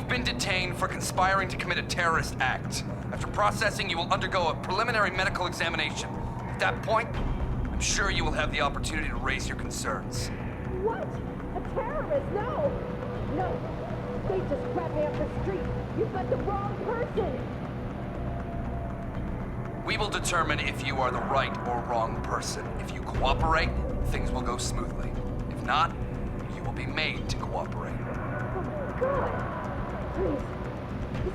been detained for conspiring to commit a terrorist act. After processing, you will undergo a preliminary medical examination. At that point, I'm sure you will have the opportunity to raise your concerns. What? A terrorist? No! No! They just grabbed me off the street! You've got the wrong person! We will determine if you are the right or wrong person. If you cooperate, things will go smoothly. If not, you will be made to cooperate. Oh, God! Please.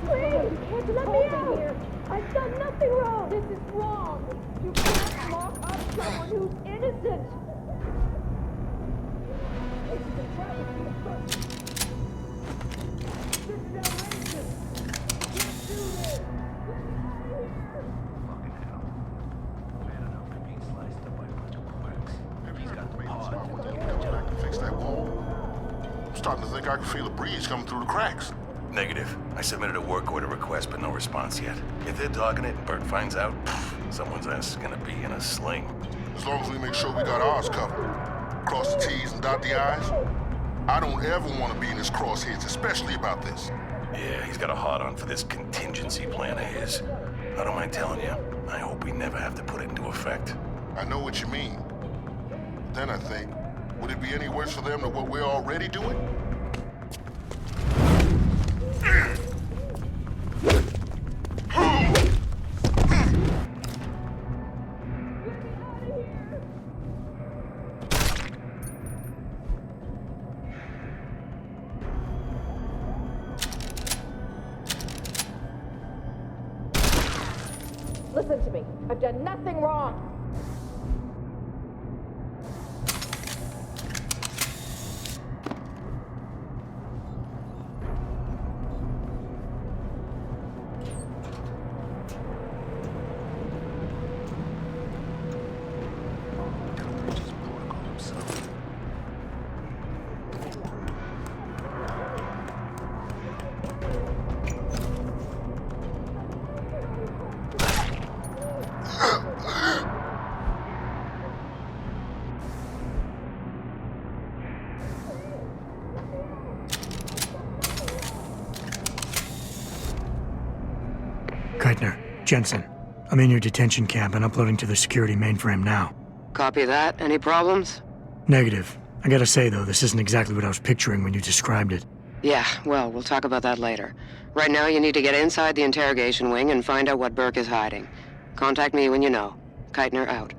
Please! You can't just hold me here. I've done nothing wrong! This is wrong! You can't lock up someone who's innocent! This is a travesty of justice! This is outrageous! You can't do this! Fucking hell. Man enough to be sliced up by a bunch of quacks. He's got the pod. To fix that wall. I'm starting to think I can feel a breeze coming through the cracks. Negative. I submitted a work order request, but no response yet. If they're dogging it and Burke finds out, someone's ass is gonna be in a sling. As long as we make sure we got ours covered. Cross the T's and dot the I's. I don't ever want to be in his crosshairs, especially about this. Yeah, he's got a hard-on for this contingency plan of his. I don't mind telling you, I hope we never have to put it into effect. I know what you mean. Then I think, would it be any worse for them than what we're already doing? Listen to me. I've done nothing wrong. Jensen, I'm in your detention camp and uploading to the security mainframe now. Copy that. Any problems? Negative. I gotta say, though, this isn't exactly what I was picturing when you described it. Yeah, well, we'll talk about that later. Right now, you need to get inside the interrogation wing and find out what Burke is hiding. Contact me when you know. Keitner out.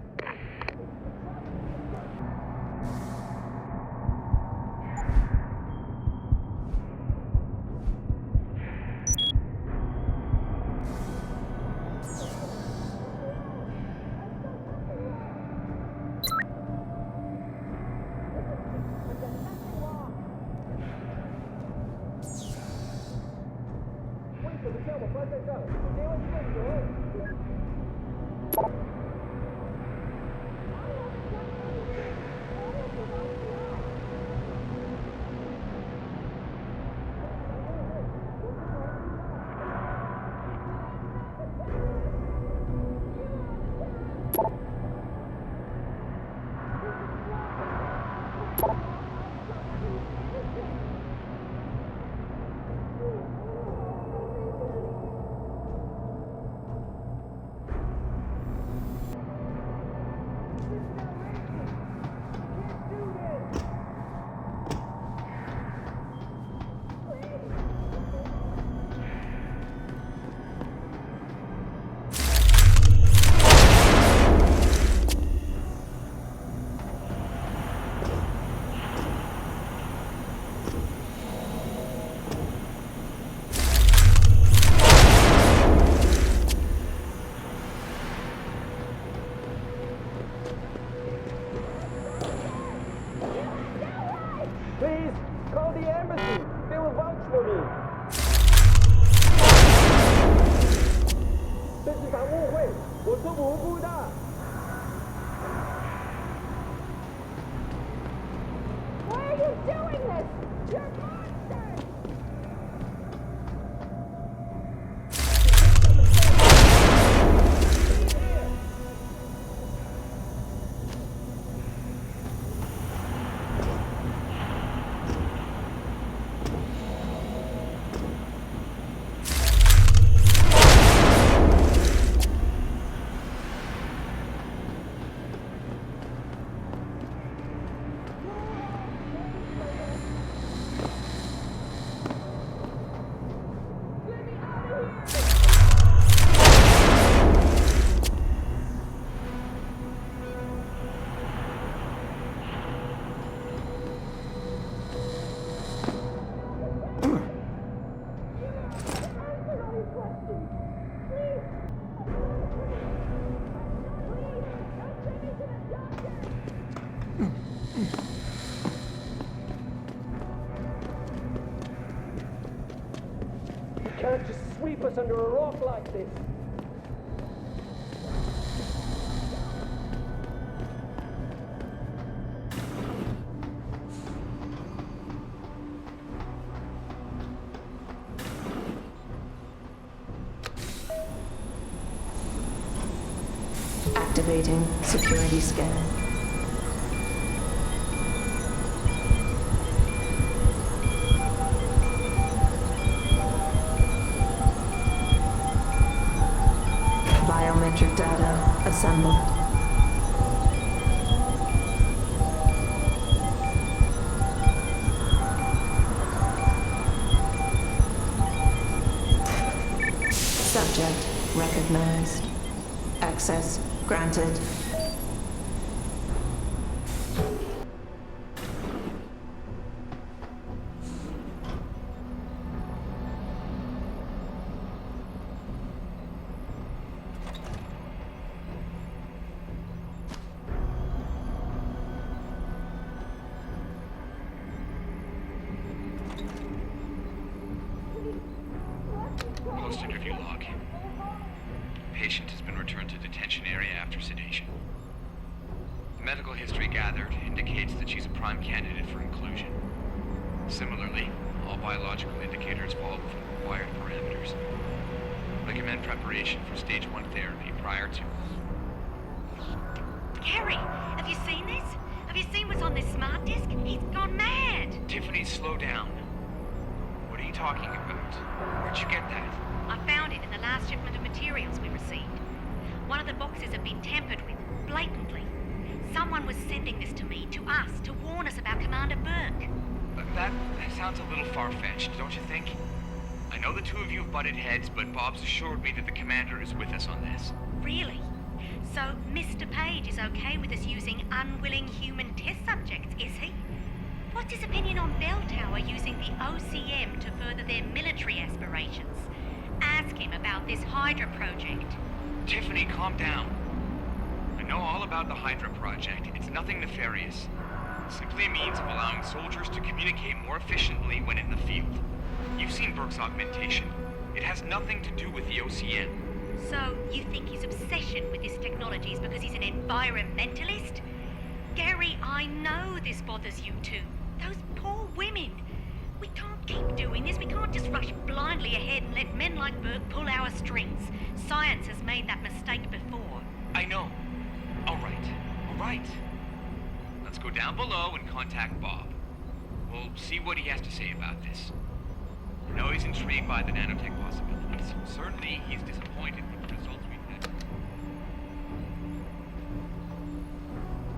can't just sweep us under a rock like this. Activating security scan. Biometric data assembled. Subject recognized. Access granted. Post-interview log. Patient has been returned to detention area after sedation. The medical history gathered indicates that she's a prime candidate for inclusion. Similarly, all biological indicators fall within required parameters. Recommend preparation for stage 1 therapy prior to... Gary, have you seen this? Have you seen what's on this smart disk? He's gone mad! Tiffany, slow down. What are you talking about? Where'd you get that? I found it in the last shipment of materials we received. One of the boxes had been tampered with, blatantly. Someone was sending this to me, to us, to warn us about Commander Burke. That sounds a little far-fetched, don't you think? I know the two of you have butted heads, but Bob's assured me that the commander is with us on this. Really? So Mr. Page is okay with us using unwilling human test subjects, is he? What's his opinion on Belltower using the OCM to further their military aspirations? Ask him about this Hydra project. Tiffany, calm down. I know all about the Hydra project. It's nothing nefarious. It simply means of allowing soldiers to communicate more efficiently when in the field. You've seen Burke's augmentation. It has nothing to do with the OCM. So, you think his obsession with this technology is because he's an environmentalist? Gary, I know this bothers you too. Those poor women. We can't keep doing this. We can't just rush blindly ahead and let men like Burke pull our strings. Science has made that mistake before. I know. All right. Let's go down below and contact Bob. We'll see what he has to say about this. I know he's intrigued by the nanotech possibilities. Certainly, he's disappointed with the results we've had.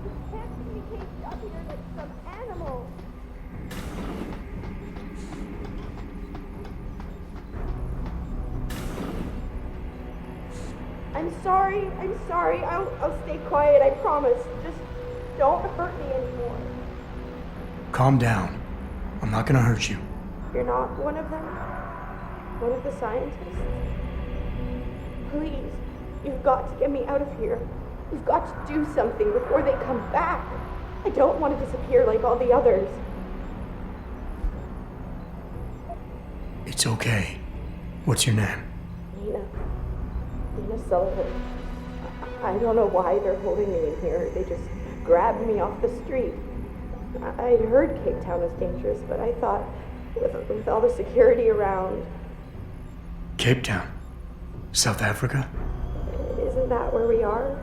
You can't communicate up here like some animal. I'm sorry. I'll stay quiet, I promise. Just don't hurt me anymore. Calm down. I'm not gonna hurt you. You're not one of them? One of the scientists? Please, you've got to get me out of here. You've got to do something before they come back. I don't want to disappear like all the others. It's okay. What's your name? Nina Sullivan. I don't know why they're holding me in here. They just grabbed me off the street. I'd heard Cape Town was dangerous, but I thought with all the security around... Cape Town? South Africa? Isn't that where we are?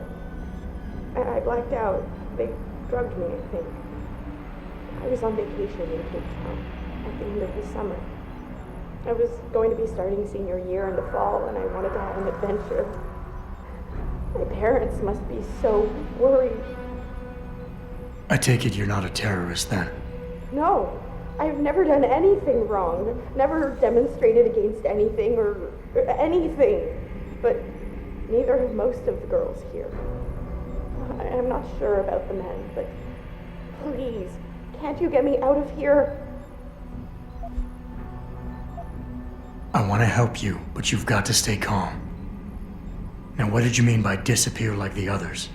I blacked out. They drugged me, I think. I was on vacation in Cape Town at the end of the summer. I was going to be starting senior year in the fall, and I wanted to have an adventure. My parents must be so worried. I take it you're not a terrorist then? No, I've never done anything wrong. Never demonstrated against anything or anything. But neither have most of the girls here. I'm not sure about the men, but please, can't you get me out of here? I want to help you, but you've got to stay calm. Now, what did you mean by disappear like the others?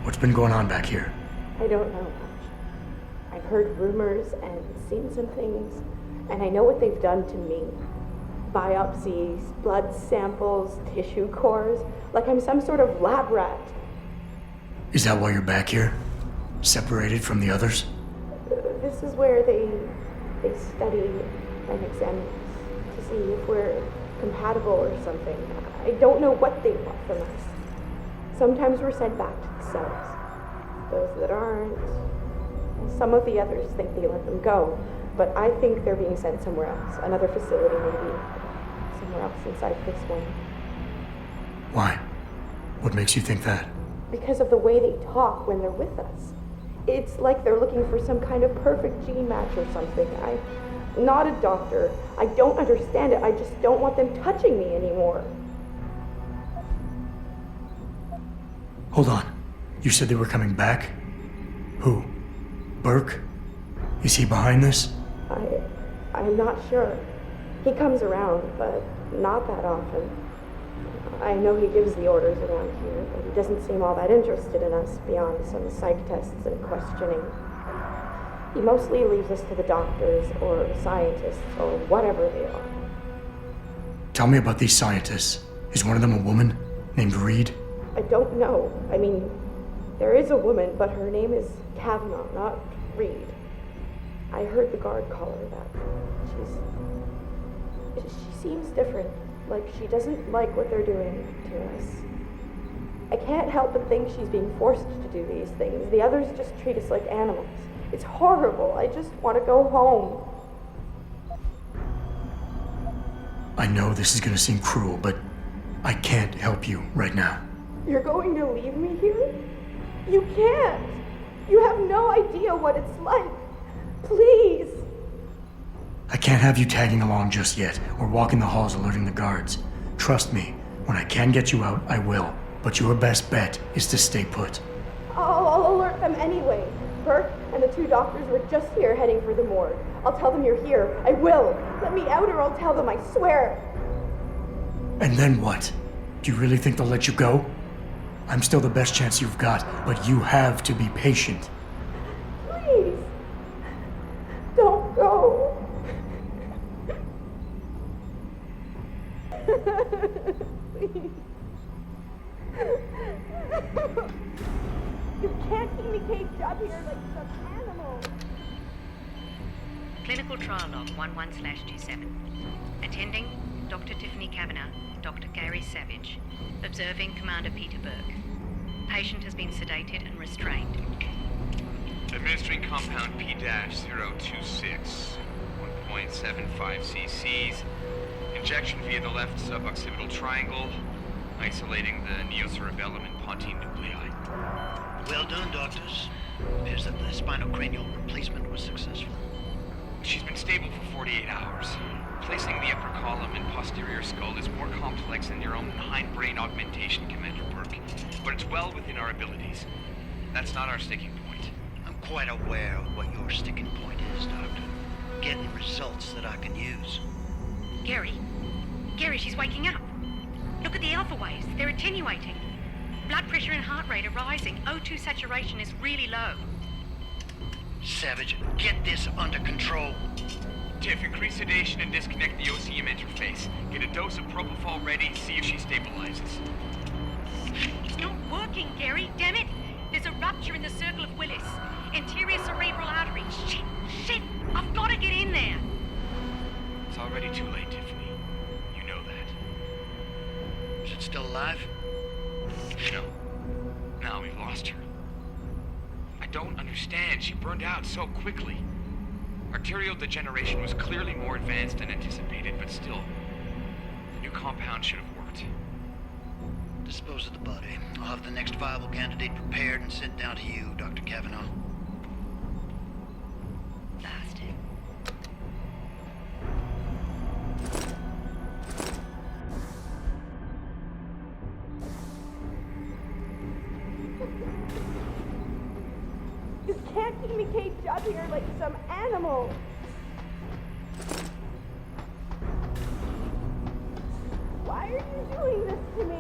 What's been going on back here? I don't know much. I've heard rumors and seen some things, and I know what they've done to me. biopsies, blood samples, tissue cores, like I'm some sort of lab rat. Is that why you're back here? Separated from the others? This is where they study and examine us to see if we're compatible or something. I don't know what they want from us. Sometimes we're sent back to the cells. Those that aren't, some of the others think they let them go, but I think they're being sent somewhere else, another facility maybe, somewhere else inside this one. Why? What makes you think that? Because of the way they talk when they're with us. It's like they're looking for some kind of perfect gene match or something. I'm not a doctor. I don't understand it. I just don't want them touching me anymore. Hold on. You said they were coming back? Who? Burke? Is he behind this? I'm not sure. He comes around, but not that often. I know he gives the orders around here, but he doesn't seem all that interested in us beyond some psych tests and questioning. He mostly leaves us to the doctors or scientists or whatever they are. Tell me about these scientists. Is one of them a woman named Reed? I don't know. I mean, there is a woman, but her name is Kavanaugh, not Reed. I heard the guard call her that. She seems different. Like she doesn't like what they're doing to us. I can't help but think she's being forced to do these things. The others just treat us like animals. It's horrible. I just want to go home. I know this is gonna seem cruel, but I can't help you right now. You're going to leave me here? You can't. You have no idea what it's like. Please. I can't have you tagging along just yet, or walking the halls alerting the guards. Trust me, when I can get you out, I will. But your best bet is to stay put. I'll alert them anyway. Burke and the 2 doctors were just here heading for the morgue. I'll tell them you're here. I will. Let me out or I'll tell them, I swear. And then what? Do you really think they'll let you go? I'm still the best chance you've got, but you have to be patient. Please. Don't go. Please. You can't keep me caged up here like some animal. Clinical trial log 11/27. Attending Dr. Tiffany Kavanagh, Dr. Gary Savage. Observing Commander Peter Burke. Patient has been sedated and restrained. Administering compound P-026, 1.75 cc's. Injection via the left suboccipital triangle, isolating the neocerebellum and pontine nuclei. Well done, doctors. Appears that the spinal-cranial replacement was successful. She's been stable for 48 hours. Placing the upper column and posterior skull is more complex than your own hindbrain augmentation, Commander Burke, but it's well within our abilities. That's not our sticking point. I'm quite aware of what your sticking point is, Doctor. Getting results that I can use. Gary, she's waking up. Look at the alpha waves. They're attenuating. Blood pressure and heart rate are rising. O2 saturation is really low. Savage, get this under control. Tiff, increase sedation and disconnect the OCM interface. Get a dose of propofol ready, see if she stabilizes. It's not working, Gary. Damn it. There's a rupture in the circle of Willis. Anterior cerebral artery. Shit. I've got to get in there. It's already too late, Tiffany. You know that. Is it still alive? No. No, we've lost her. I don't understand. She burned out so quickly. Arterial degeneration was clearly more advanced than anticipated, but still, the new compound should have worked. Dispose of the body. I'll have the next viable candidate prepared and sent down to you, Dr. Kavanaugh. Bastard. You can't keep me caged up here like some animal. Why are you doing this to me?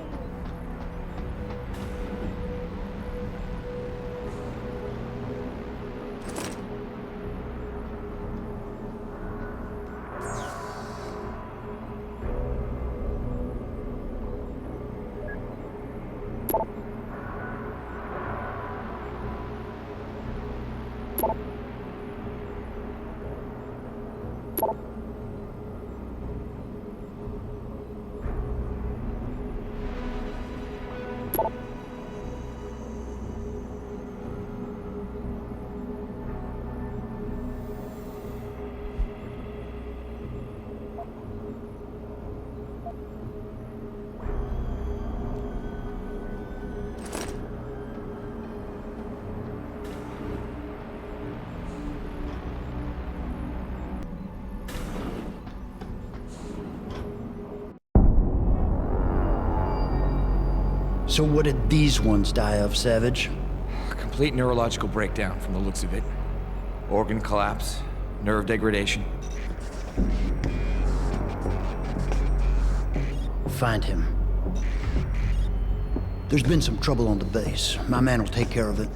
So what did these ones die of, Savage? Complete neurological breakdown from the looks of it. Organ collapse, nerve degradation. Find him. There's been some trouble on the base. My man will take care of it.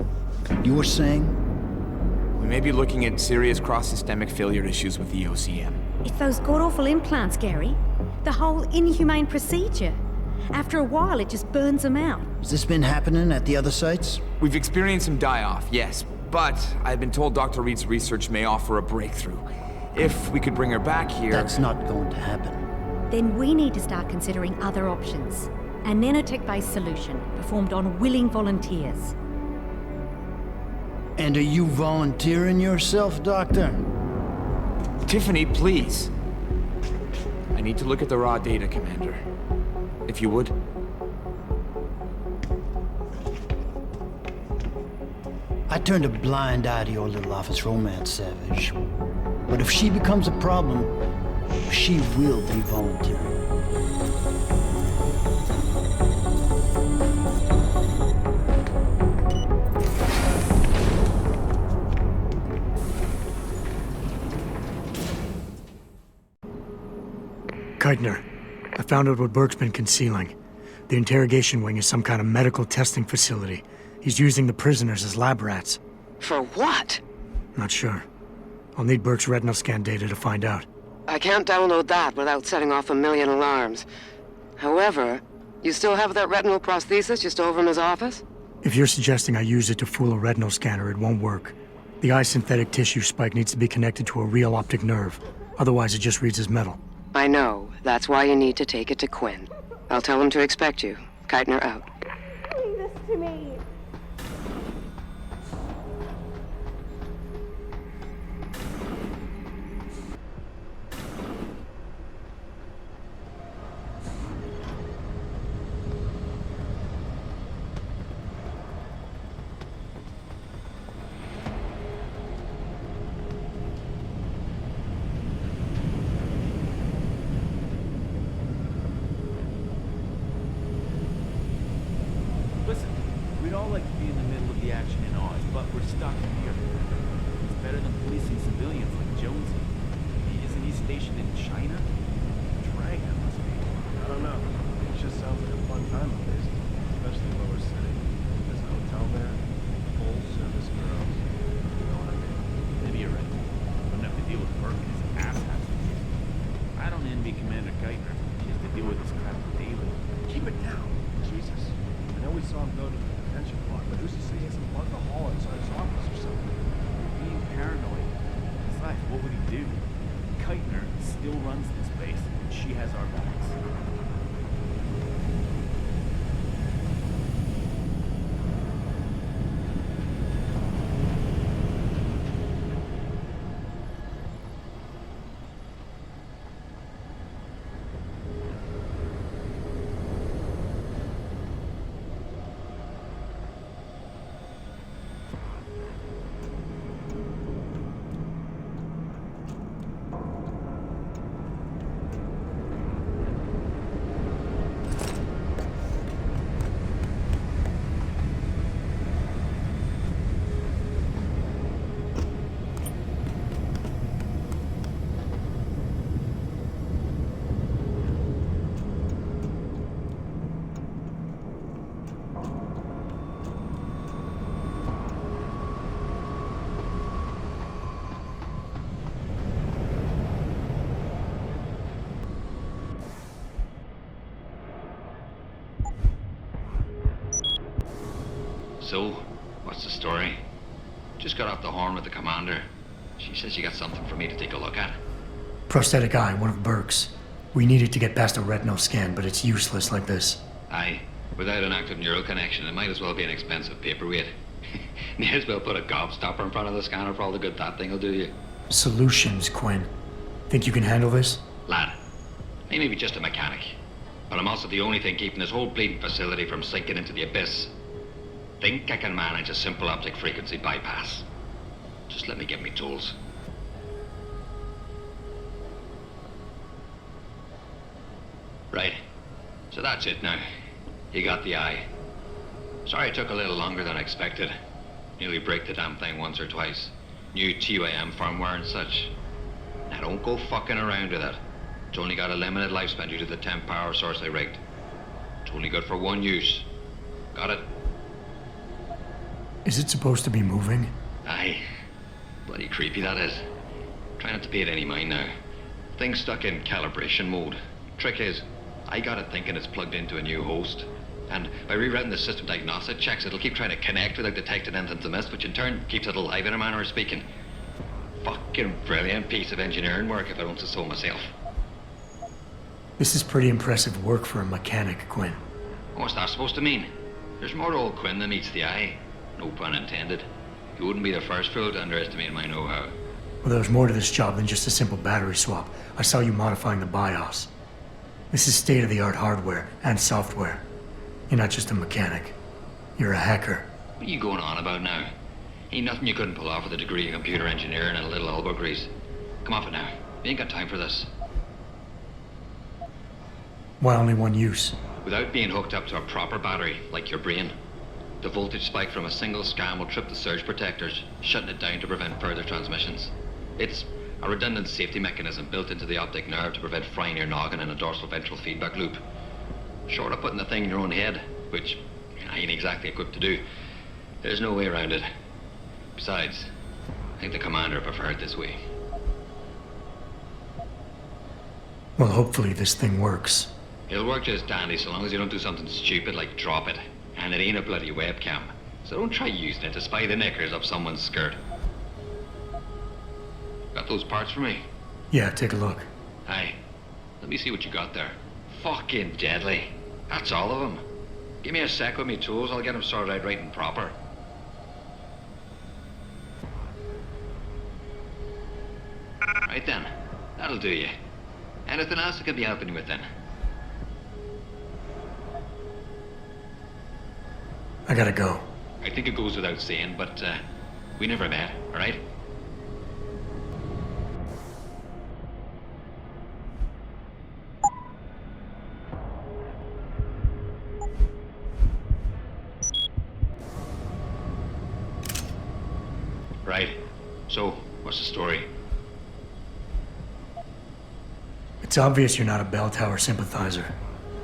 You were saying? We may be looking at serious cross-systemic failure issues with the OCM. It's those god-awful implants, Gary. The whole inhumane procedure. After a while, it just burns them out. Has this been happening at the other sites? We've experienced some die-off, yes. But I've been told Dr. Reed's research may offer a breakthrough. If we could bring her back here... That's not going to happen. Then we need to start considering other options. A nanotech-based solution performed on willing volunteers. And are you volunteering yourself, Doctor? Tiffany, please. I need to look at the raw data, Commander. If you would. I turned a blind eye to your little office romance, Savage. But if she becomes a problem, she will be volunteering. Keitner, I found out what Burke's been concealing. The interrogation wing is some kind of medical testing facility. He's using the prisoners as lab rats. For what? Not sure. I'll need Burke's retinal scan data to find out. I can't download that without setting off a million alarms. However, you still have that retinal prosthesis you stole from his office? If you're suggesting I use it to fool a retinal scanner, it won't work. The eye synthetic tissue spike needs to be connected to a real optic nerve. Otherwise, it just reads as metal. I know. That's why you need to take it to Quinn. I'll tell him to expect you. Keitner out. Leave this to me. Listen, we'd all like to be in the middle of the action in Oz, but we're stuck here. It's better than policing civilians like Jonesy. Isn't he stationed in China? Dragon must be. I don't know. It just sounds like a fun time at least. Especially Lower City. There's a hotel there. Full service girls. You know what I mean? Maybe you're right. Wouldn't have to deal with Burke and his asshats. I don't envy Commander Keitner. He has to deal with this crap daily. Keep it down. Jesus. I know we saw him go to the detention block, but who's to say he hasn't bugged the hall inside his office or something? Being paranoid. Besides, what would he do? Keitner still runs this base, and she has our backs. So, what's the story? Just got off the horn with the commander. She says she got something for me to take a look at. Prosthetic eye, one of Burke's. We needed to get past a retinal scan, but it's useless like this. Aye. Without an active neural connection, it might as well be an expensive paperweight. May as well put a gobstopper in front of the scanner for all the good that thing will do you. Solutions, Quinn. Think you can handle this? Lad, I may be just a mechanic, but I'm also the only thing keeping this whole bleeding facility from sinking into the abyss. Think I can manage a simple optic frequency bypass. Just let me get me tools. Right. So that's it now. You got the eye. Sorry it took a little longer than I expected. Nearly break the damn thing once or twice. New TYM firmware and such. Now don't go fucking around with it. It's only got a limited lifespan due to the temp power source I rigged. It's only good for one use. Got it? Is it supposed to be moving? Aye. Bloody creepy that is. Try not to pay it any mind now. Thing's stuck in calibration mode. Trick is, I got it thinking it's plugged into a new host. And by rerouting the system diagnostic checks, it'll keep trying to connect without detecting anything to miss, which in turn keeps it alive in a manner of speaking. Fucking brilliant piece of engineering work if I don't say so myself. This is pretty impressive work for a mechanic, Quinn. What's that supposed to mean? There's more to old Quinn than meets the eye. No pun intended. You wouldn't be the first fool to underestimate my know-how. Well, there's more to this job than just a simple battery swap. I saw you modifying the BIOS. This is state-of-the-art hardware and software. You're not just a mechanic. You're a hacker. What are you going on about now? Ain't nothing you couldn't pull off with a degree in computer engineering and a little elbow grease. Come off it now. We ain't got time for this. Why only one use? Without being hooked up to a proper battery, like your brain. The voltage spike from a single scan will trip the surge protectors, shutting it down to prevent further transmissions. It's a redundant safety mechanism built into the optic nerve to prevent frying your noggin in a dorsal ventral feedback loop. Short of putting the thing in your own head, which I ain't exactly equipped to do, there's no way around it. Besides, I think the commander preferred this way. Well, hopefully this thing works. It'll work just dandy so long as you don't do something stupid like drop it. And it ain't a bloody webcam. So don't try using it to spy the knickers up someone's skirt. Got those parts for me? Yeah, take a look. Aye. Let me see what you got there. Fucking deadly. That's all of them. Give me a sec with me tools, I'll get them sorted out right and proper. Right then. That'll do you. Anything else I can be helping you with then? I gotta go. I think it goes without saying, but we never met, alright? Right. So, what's the story? It's obvious you're not a Belltower sympathizer.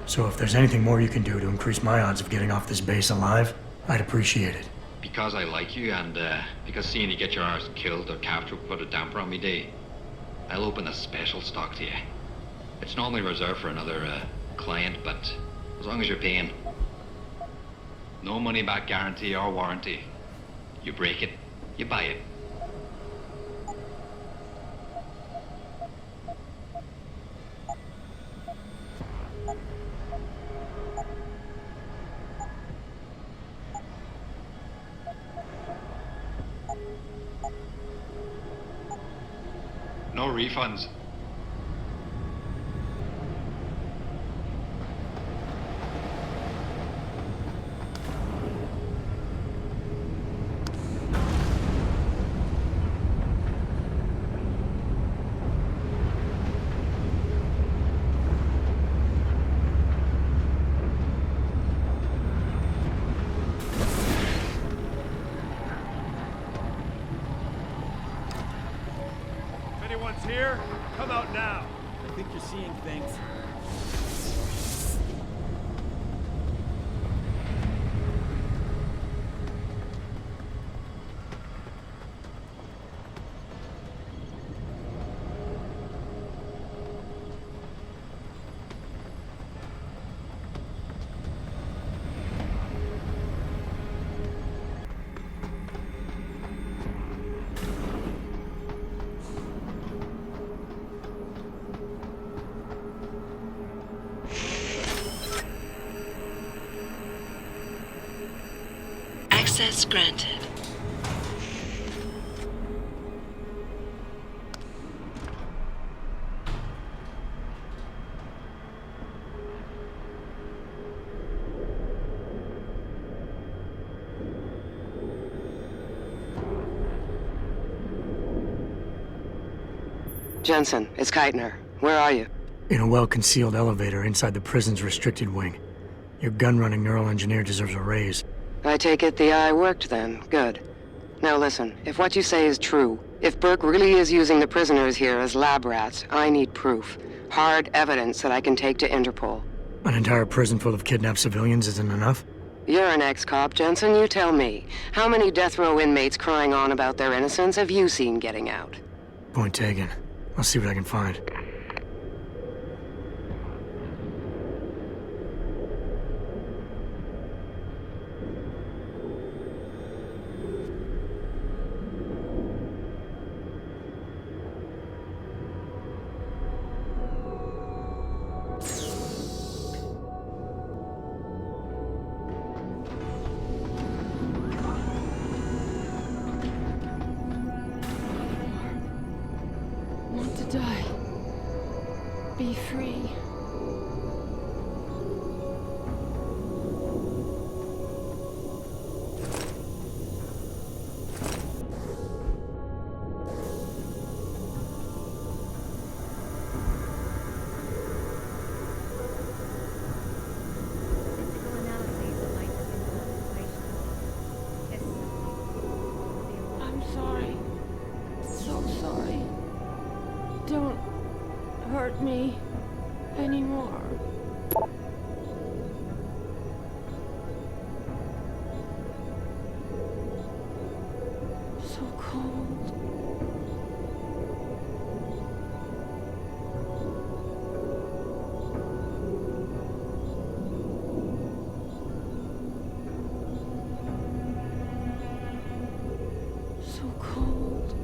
So if there's anything more you can do to increase my odds of getting off this base alive, I'd appreciate it. Because I like you, and because seeing you get your arse killed or captured would put a damper on me day, I'll open a special stock to you. It's normally reserved for another client, but as long as you're paying. No money back guarantee or warranty. You break it, you buy it. No refunds. Here, come out now. I think you're seeing things. Access granted. Jensen, it's Keitner. Where are you? In a well-concealed elevator inside the prison's restricted wing. Your gun-running neural engineer deserves a raise. I take it the eye worked then. Good. Now listen, if what you say is true, if Burke really is using the prisoners here as lab rats, I need proof. Hard evidence that I can take to Interpol. An entire prison full of kidnapped civilians isn't enough? You're an ex-cop, Jensen. You tell me. How many death row inmates crying on about their innocence have you seen getting out? Point taken. I'll see what I can find. Die. Be free. I'm sorry. So sorry. Don't hurt me anymore. So cold. So cold.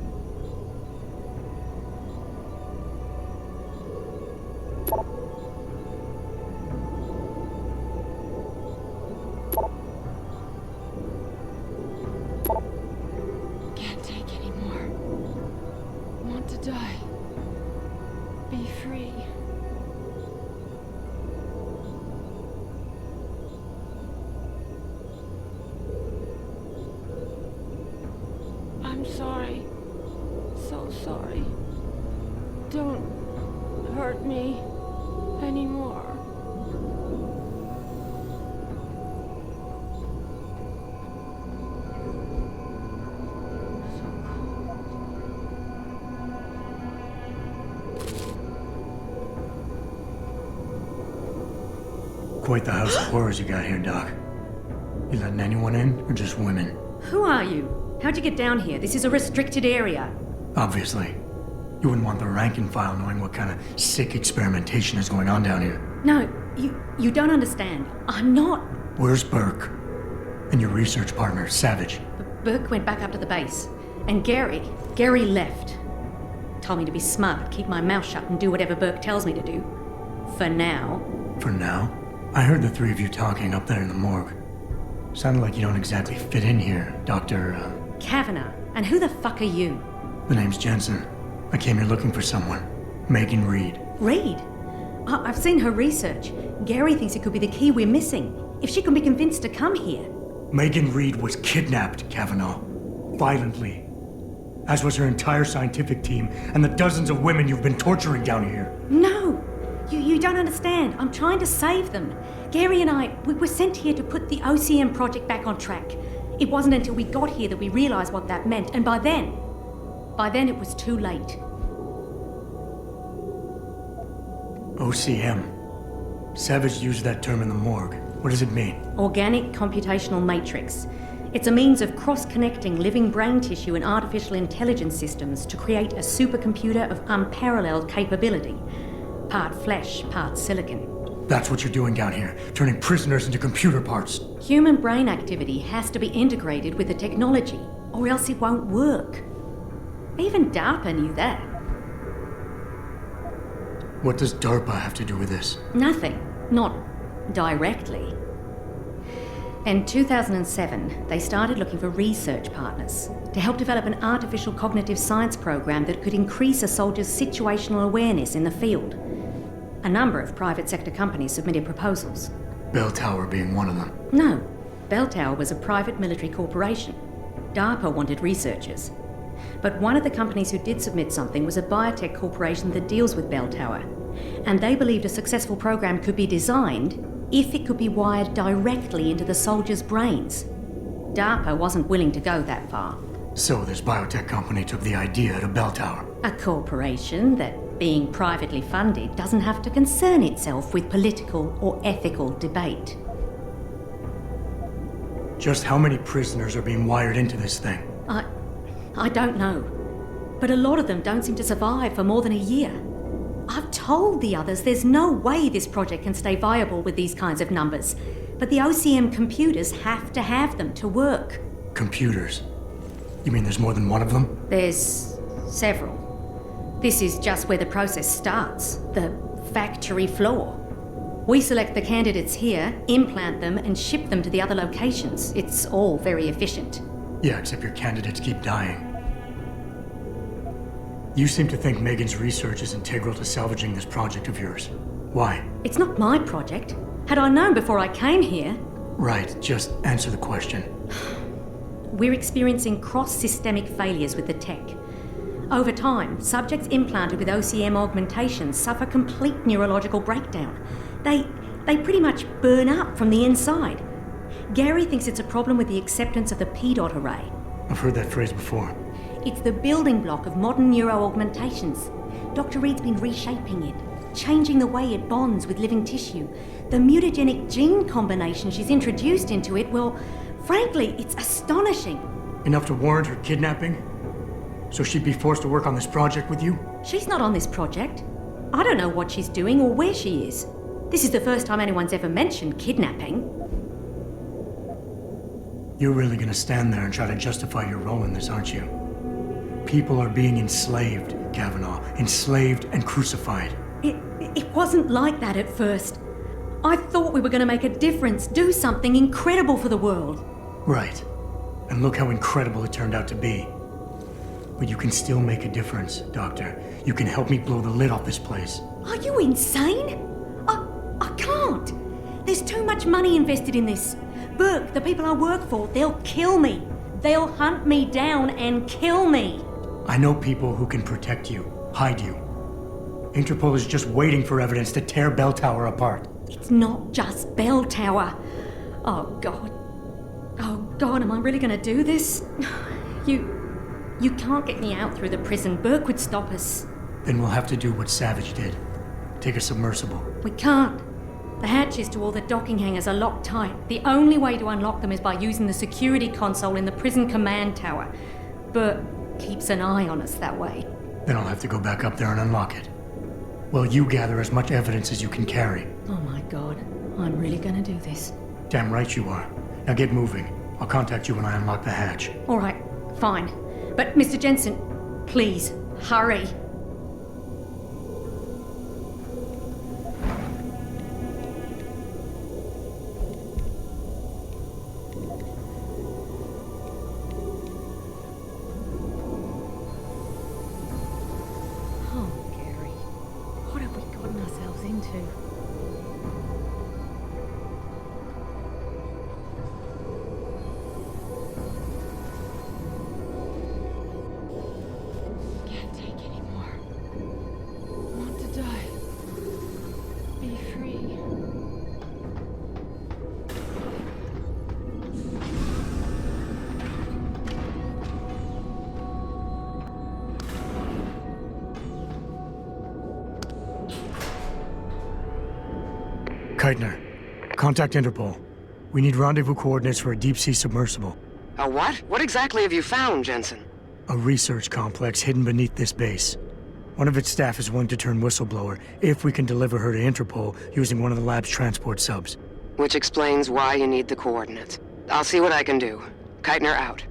Can't take anymore. Want to die. Be free. I'm sorry. So sorry. Don't hurt me anymore. Quite the house of horrors you got here, Doc. You letting anyone in, or just women? Who are you? How'd you get down here? This is a restricted area. Obviously. You wouldn't want the rank and file knowing what kind of sick experimentation is going on down here. No, you don't understand. I'm not. Where's Burke? And your research partner, Savage? Burke went back up to the base. And Gary left. Told me to be smart, keep my mouth shut, and do whatever Burke tells me to do. For now. For now? I heard the three of you talking up there in the morgue. Sounded like you don't exactly fit in here, Dr. Kavanagh. And who the fuck are you? The name's Jensen. I came here looking for someone. Megan Reed. Reed? I've seen her research. Gary thinks it could be the key we're missing. If she can be convinced to come here. Megan Reed was kidnapped, Kavanagh. Violently. As was her entire scientific team and the dozens of women you've been torturing down here. No! You don't understand. I'm trying to save them. Gary and we were sent here to put the OCM project back on track. It wasn't until we got here that we realized what that meant, and by then it was too late. OCM. Savage used that term in the morgue. What does it mean? Organic computational matrix. It's a means of cross-connecting living brain tissue and artificial intelligence systems to create a supercomputer of unparalleled capability. Part flesh, part silicon. That's what you're doing down here, turning prisoners into computer parts. Human brain activity has to be integrated with the technology, or else it won't work. Even DARPA knew that. What does DARPA have to do with this? Nothing. Not directly. In 2007, they started looking for research partners to help develop an artificial cognitive science program that could increase a soldier's situational awareness in the field. A number of private sector companies submitted proposals. Belltower being one of them. No, Belltower was a private military corporation. DARPA wanted researchers. But one of the companies who did submit something was a biotech corporation that deals with Belltower. And they believed a successful program could be designed if it could be wired directly into the soldiers' brains. DARPA wasn't willing to go that far. So this biotech company took the idea to Belltower. A corporation that, being privately funded, doesn't have to concern itself with political or ethical debate. Just how many prisoners are being wired into this thing? I don't know. But a lot of them don't seem to survive for more than a year. I've told the others there's no way this project can stay viable with these kinds of numbers. But the OCM computers have to have them to work. Computers? You mean there's more than one of them? There's several. This is just where the process starts, the factory floor. We select the candidates here, implant them, and ship them to the other locations. It's all very efficient. Yeah, except your candidates keep dying. You seem to think Megan's research is integral to salvaging this project of yours. Why? It's not my project. Had I known before I came here... Right, just answer the question. We're experiencing cross-systemic failures with the tech. Over time, subjects implanted with OCM augmentations suffer complete neurological breakdown. They pretty much burn up from the inside. Gary thinks it's a problem with the acceptance of the P-dot array. I've heard that phrase before. It's the building block of modern neuro-augmentations. Dr. Reed's been reshaping it, changing the way it bonds with living tissue. The mutagenic gene combination she's introduced into it, well, frankly, it's astonishing. Enough to warrant her kidnapping? So she'd be forced to work on this project with you? She's not on this project. I don't know what she's doing or where she is. This is the first time anyone's ever mentioned kidnapping. You're really gonna stand there and try to justify your role in this, aren't you? People are being enslaved, Kavanaugh. Enslaved and crucified. It wasn't like that at first. I thought we were gonna make a difference, do something incredible for the world. Right. And look how incredible it turned out to be. But you can still make a difference, Doctor. You can help me blow the lid off this place. Are you insane? I can't. There's too much money invested in this. Burke, the people I work for, they'll kill me. They'll hunt me down and kill me. I know people who can protect you, hide you. Interpol is just waiting for evidence to tear Belltower apart. It's not just Belltower. Oh, God. Oh, God, am I really gonna do this? You can't get me out through the prison. Burke would stop us. Then we'll have to do what Savage did. Take a submersible. We can't. The hatches to all the docking hangars are locked tight. The only way to unlock them is by using the security console in the prison command tower. Burke keeps an eye on us that way. Then I'll have to go back up there and unlock it. Well, you gather as much evidence as you can carry. Oh my God, I'm really gonna do this. Damn right you are. Now get moving. I'll contact you when I unlock the hatch. All right, fine. But Mr. Jensen, please, hurry. Keitner, contact Interpol. We need rendezvous coordinates for a deep-sea submersible. A what? What exactly have you found, Jensen? A research complex hidden beneath this base. One of its staff is willing to turn whistleblower if we can deliver her to Interpol using one of the lab's transport subs. Which explains why you need the coordinates. I'll see what I can do. Keitner out.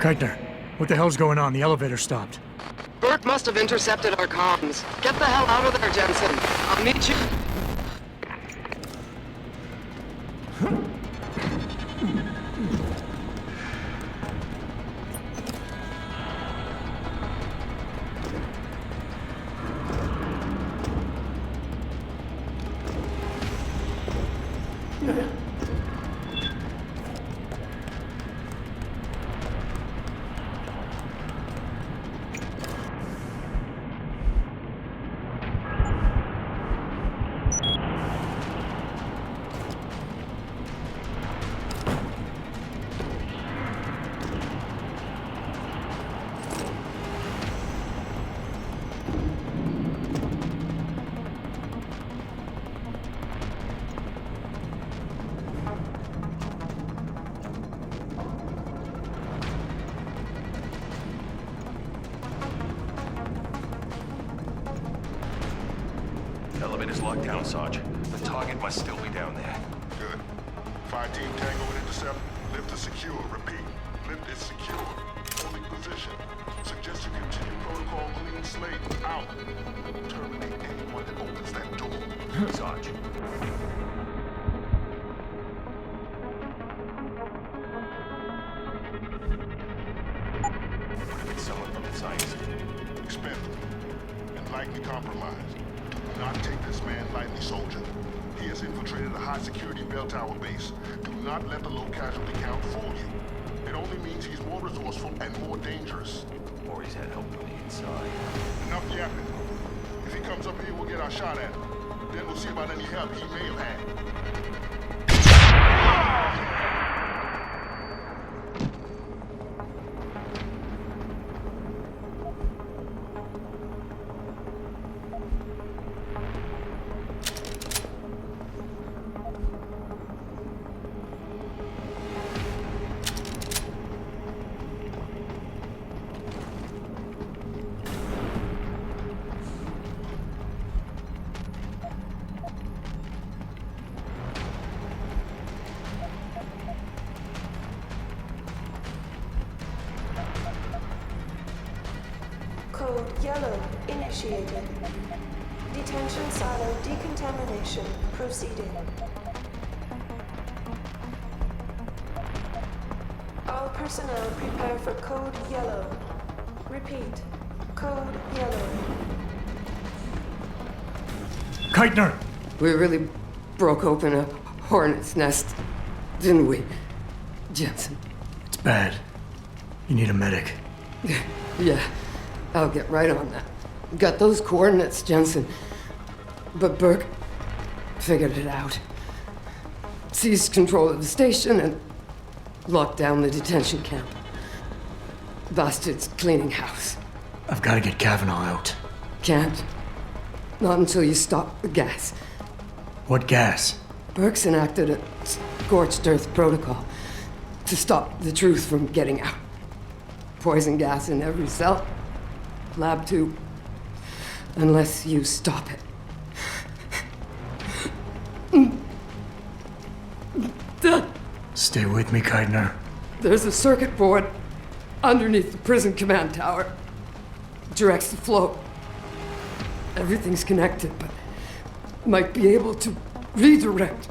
Keitner, what the hell's going on? The elevator stopped. Burke must have intercepted our comms. Get the hell out of there, Jensen. I'll meet you. Elevator's locked down, Sarge. The target must still be down there. Good. Fire team Tango and Intercept. Lift is secure. Repeat. Lift is secure. Holding position. Suggest you continue protocol clean slate. Out. Terminate anyone that opens that door. Sarge. What if it's someone from the science? Expendable. And likely compromised. Do not take this man lightly, soldier. He has infiltrated a high-security Belltower base. Do not let the low casualty count fool you. It only means he's more resourceful and more dangerous. Or he's had help from the inside. Enough yapping. If he comes up here, we'll get our shot at him. Then we'll see about any help he may have had. Code Yellow initiated. Detention silo decontamination proceeding. All personnel prepare for Code Yellow. Repeat. Code Yellow. Keitner! We really broke open a hornet's nest, didn't we, Jensen? It's bad. You need a medic. Yeah, I'll get right on that. Got those coordinates, Jensen. But Burke figured it out. Seized control of the station and locked down the detention camp. Bastard's cleaning house. I've got to get Kavanaugh out. Can't. Not until you stop the gas. What gas? Burke's enacted a scorched earth protocol to stop the truth from getting out. Poison gas in every cell. Lab 2. Unless you stop it. Stay with me, Keitner. There's a circuit board underneath the prison command tower. Directs the flow. Everything's connected, but might be able to redirect.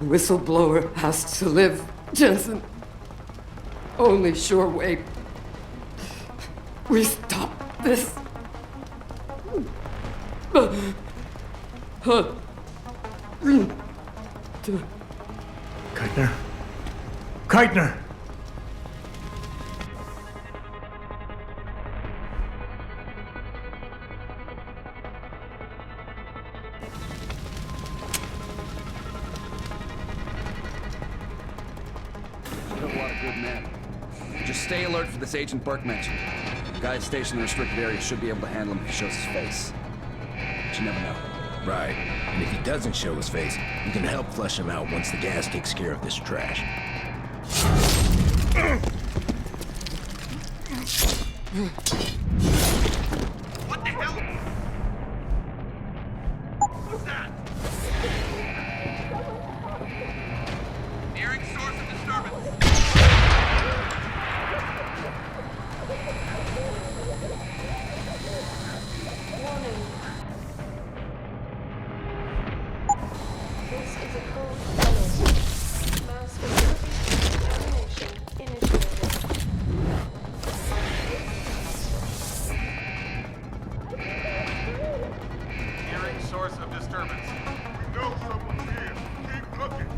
A whistleblower has to live, Jensen. Only sure way we stop this. Keitner? Keitner! Killed a lot of good men. Just stay alert for this Agent Burke mentioned. The guy stationed in the restricted area should be able to handle him if he shows his face. But you never know. Right. And if he doesn't show his face, you can help flush him out once the gas takes care of this trash. What the hell? What's that? Nearing source of disturbance. a code yellow. Mass facility contamination initiated. Hearing source of disturbance. We know someone's here. Keep looking.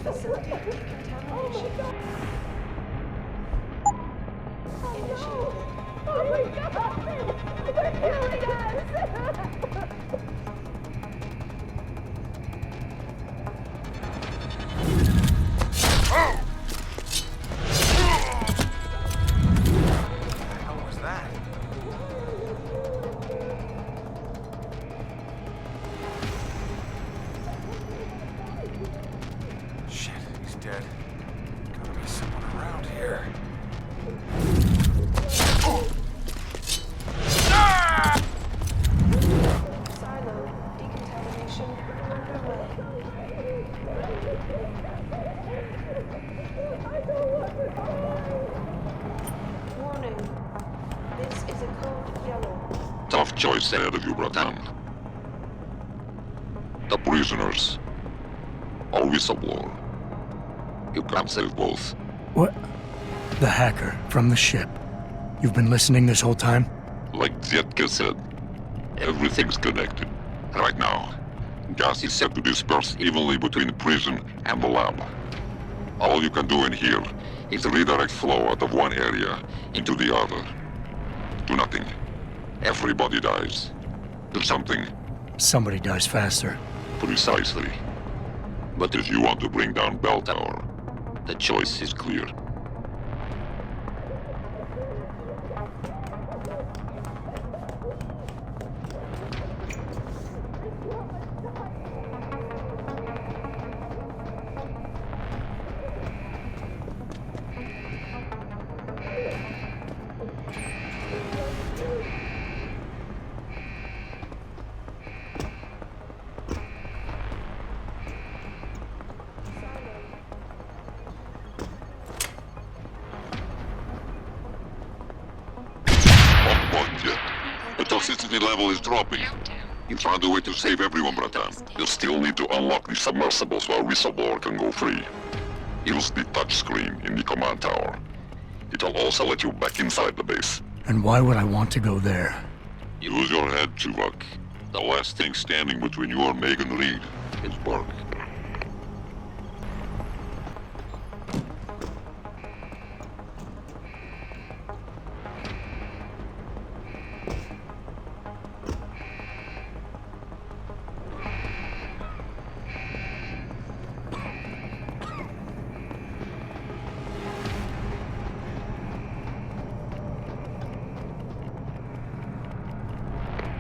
Facility decontamination. Initiated. Oh my God! They're killing us! Tough choice ahead of you, Bratan. The prisoners. Or whistleblower. You can't save both. What? The hacker from the ship. You've been listening this whole time? Like Zetka said, everything's connected. Right now, gas is set to disperse evenly between the prison and the lab. All you can do in here is redirect flow out of one area into the other. Do nothing. Everybody dies. Do something. Somebody dies faster. Precisely. But if you want to bring down Belltower, the choice is clear. The toxicity level is dropping. You found a way to save everyone, Bratan. You'll still need to unlock the submersibles while Whistleblower can go free. Use the touchscreen in the command tower. It'll also let you back inside the base. And why would I want to go there? Use your head, Tuvok. The last thing standing between you and Megan Reed is Burke.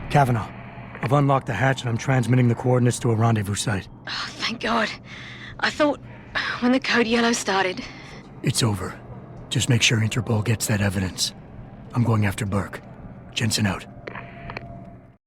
Kavanaugh, I've unlocked the hatch and I'm transmitting the coordinates to a rendezvous site. Oh, thank God. I thought when the code yellow started... It's over. Just make sure Interpol gets that evidence. I'm going after Burke. Jensen out.